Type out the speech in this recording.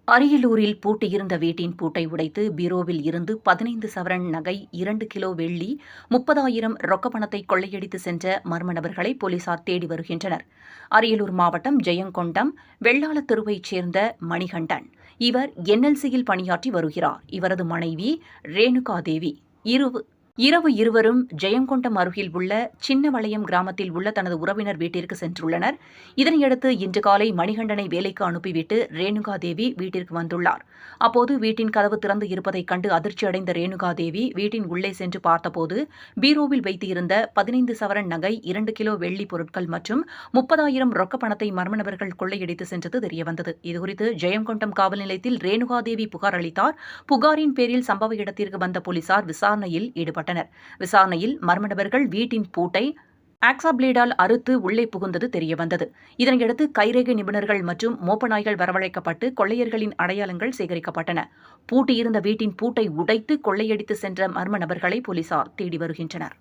அரியலூரில் பூட்டியிருந்த வீட்டின் பூட்டை உடைத்து பீரோவில் இருந்து 15 சவரன் நகை, 2 கிலோ வெள்ளி, 30,000 ரொக்க பணத்தை கொள்ளையடித்து சென்ற மர்ம நபர்களை போலீசார் தேடி வருகின்றனர். அரியலூர் மாவட்டம் ஜெயங்கொண்டம் வெள்ளாளத் தெருவைச் சேர்ந்த மணிகண்டன். இவர் என்எல்சியில் பணியாற்றி வருகிறார். இவரது மனைவி ரேணுகாதேவி. இரவு இருவரும் ஜெயங்கொண்டம் அருகில் உள்ள சின்னவளையம் கிராமத்தில் உள்ள தனது உறவினர் வீட்டிற்கு சென்றுள்ளனர். இதனையடுத்து இன்று காலை மணிகண்டனை வேலைக்கு அனுப்பிவிட்டு ரேணுகாதேவி வீட்டிற்கு வந்துள்ளார். அப்போது வீட்டின் கதவு திறந்து இருப்பதைக் கண்டு அதிர்ச்சியடைந்த ரேணுகாதேவி வீட்டின் உள்ளே சென்று பார்த்தபோது பீரோவில் வைத்திருந்த 15 சவரன் நகை, 2 கிலோ வெள்ளி பொருட்கள் மற்றும் 30,000 ரொக்க பணத்தை மர்ம நபர்கள் கொள்ளையடித்து சென்றது தெரியவந்தது. இதுகுறித்து ஜெயங்கொண்டம் காவல் நிலையத்தில் ரேணுகாதேவி புகார் அளித்தார். புகாரின் பேரில் சம்பவ இடத்திற்கு வந்த போலீசார் விசாரணையில் ஈடுபட்டனர். விசாரணையில் மர்ம நபர்கள் வீட்டின் பூட்டை ஆக்ஸா பிளேடால் அறுத்து உள்ளே புகுந்தது தெரியவந்தது. இதனையடுத்து கைரேகை நிபுணர்கள் மற்றும் மோப்ப நாய்கள் வரவழைக்கப்பட்டு கொள்ளையர்களின் அடையாளங்கள் சேகரிக்கப்பட்டன. பூட்டியிருந்த வீட்டின் பூட்டை உடைத்து கொள்ளையடித்து சென்ற மர்ம நபர்களை போலீசார் தேடி வருகின்றனர்.